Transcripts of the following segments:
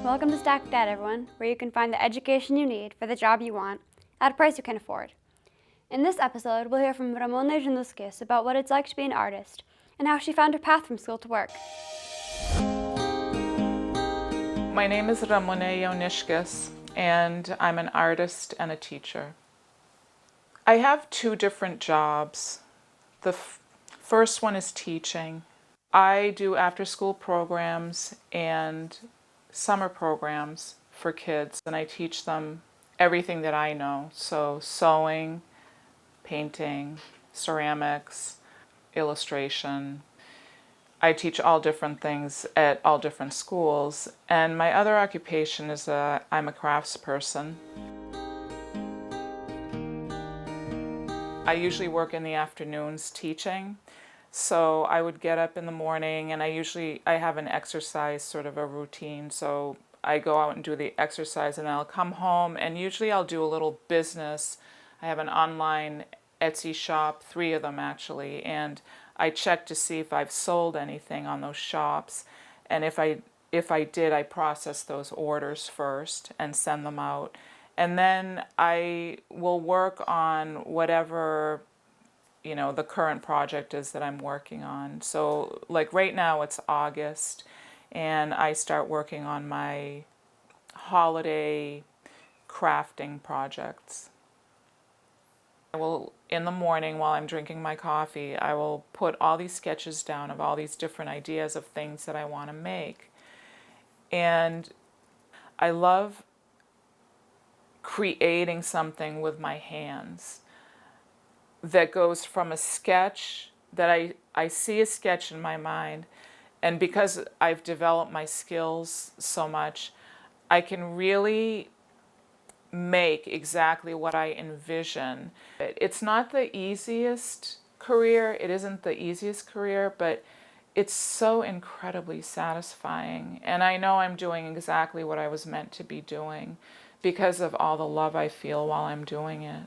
Welcome to Stack Dad, everyone, where you can find the education you need for the job you want at a price you can afford. In this episode, we'll hear from Ramona Januskis about what it's like to be an artist and how she found her path from school to work. My name is Ramona Januskis, and I'm an artist and a teacher. I have two different jobs. The first one is teaching. I do after-school programs and summer programs for kids, and I teach them everything that I know. So sewing, painting, ceramics, illustration. I teach all different things at all different schools. And my other occupation is I'm a craftsperson. I usually work in the afternoons teaching. So I would get up in the morning, and I have an exercise sort of a routine. So I go out and do the exercise, and I'll come home, and usually I'll do a little business. I have an online Etsy shop, 3 of them actually, and I check to see if I've sold anything on those shops. And if I did, I process those orders first and send them out. And then I will work on whatever the current project is that I'm working on. So like right now it's August, and I start working on my holiday crafting projects. I will, in the morning while I'm drinking my coffee, I will put all these sketches down of all these different ideas of things that I want to make. And I love creating something with my hands that goes from a sketch that I see a sketch in my mind, and because I've developed my skills so much, I can really make exactly what I envision. It's not the easiest career, it isn't the easiest career, but it's so incredibly satisfying. And I know I'm doing exactly what I was meant to be doing because of all the love I feel while I'm doing it.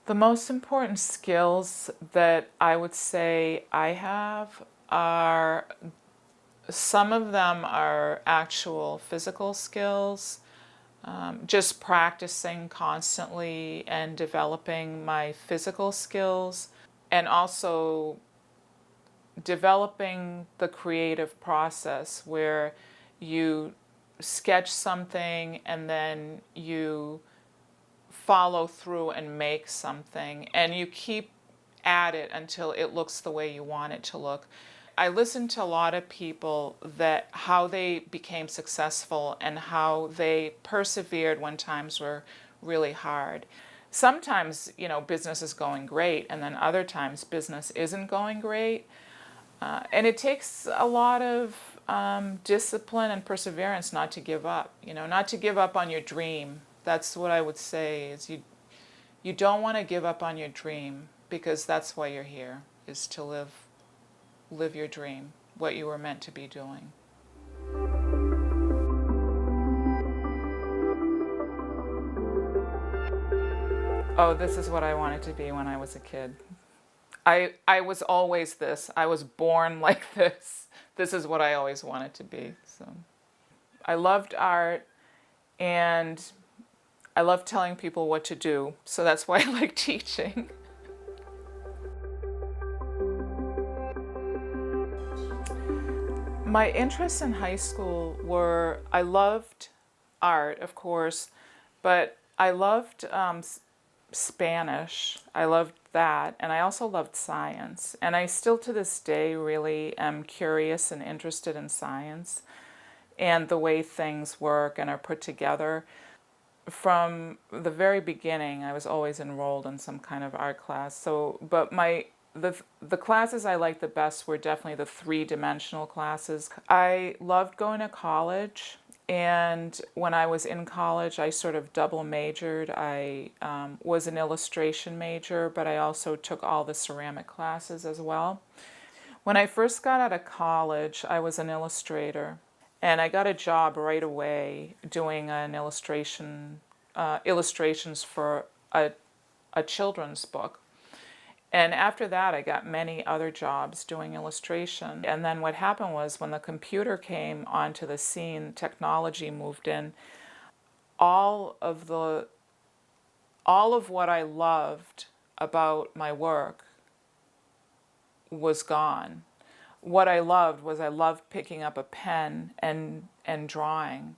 The most important skills that I would say I have are, some of them are actual physical skills, just practicing constantly and developing my physical skills, and also developing the creative process where you sketch something and then you follow through and make something, and you keep at it until it looks the way you want it to look. I listen to a lot of people that how they became successful and how they persevered when times were really hard. Sometimes, business is going great, and then other times business isn't going great. And it takes a lot of discipline and perseverance not to give up, not to give up on your dream. That's what I would say, is you don't want to give up on your dream, because that's why you're here, is to live your dream, what you were meant to be doing. Oh, this is what I wanted to be when I was a kid. I was always this. I was born like this. This is what I always wanted to be. So I loved art, and I love telling people what to do, so that's why I like teaching. My interests in high school were, I loved art, of course, but I loved Spanish. I loved that, and I also loved science. And I still to this day really am curious and interested in science and the way things work and are put together. From the very beginning, I was always enrolled in some kind of art class. But the classes I liked the best were definitely the 3-dimensional classes. I loved going to college, and when I was in college, I sort of double majored. I was an illustration major, but I also took all the ceramic classes as well. When I first got out of college, I was an illustrator. And I got a job right away doing an illustrations for a children's book. And after that, I got many other jobs doing illustration. And then what happened was when the computer came onto the scene, technology moved in, all of what I loved about my work was gone. What I loved was I loved picking up a pen and drawing.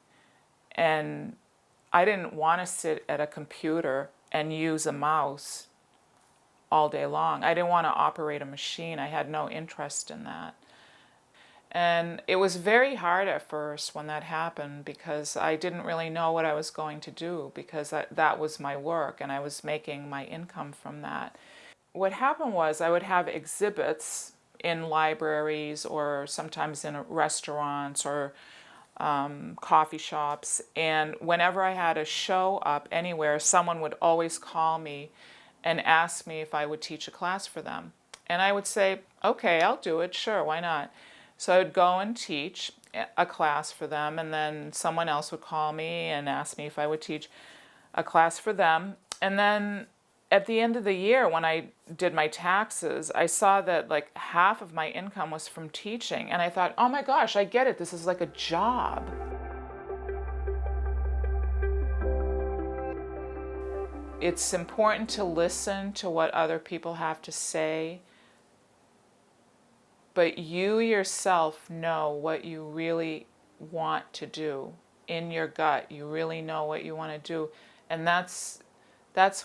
And I didn't want to sit at a computer and use a mouse all day long. I didn't want to operate a machine. I had no interest in that. And it was very hard at first when that happened because I didn't really know what I was going to do because that was my work and I was making my income from that. What happened was I would have exhibits in libraries or sometimes in restaurants or coffee shops, and whenever I had a show up anywhere, someone would always call me and ask me if I would teach a class for them. And I would say, okay, I'll do it, sure, why not? So I would go and teach a class for them, and then someone else would call me and ask me if I would teach a class for them. And then at the end of the year, when I did my taxes, I saw that like half of my income was from teaching. And I thought, oh my gosh, I get it. This is like a job. It's important to listen to what other people have to say, but you yourself know what you really want to do. In your gut, you really know what you want to do. And that's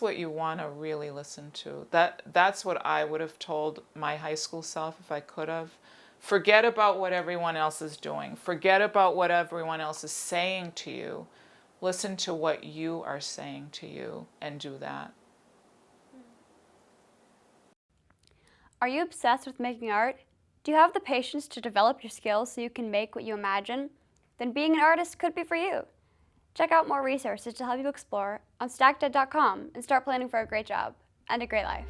what you want to really listen to. That's what I would have told my high school self if I could have. Forget about what everyone else is doing. Forget about what everyone else is saying to you. Listen to what you are saying to you and do that. Are you obsessed with making art? Do you have the patience to develop your skills so you can make what you imagine? Then being an artist could be for you. Check out more resources to help you explore on StackDead.com and start planning for a great job and a great life.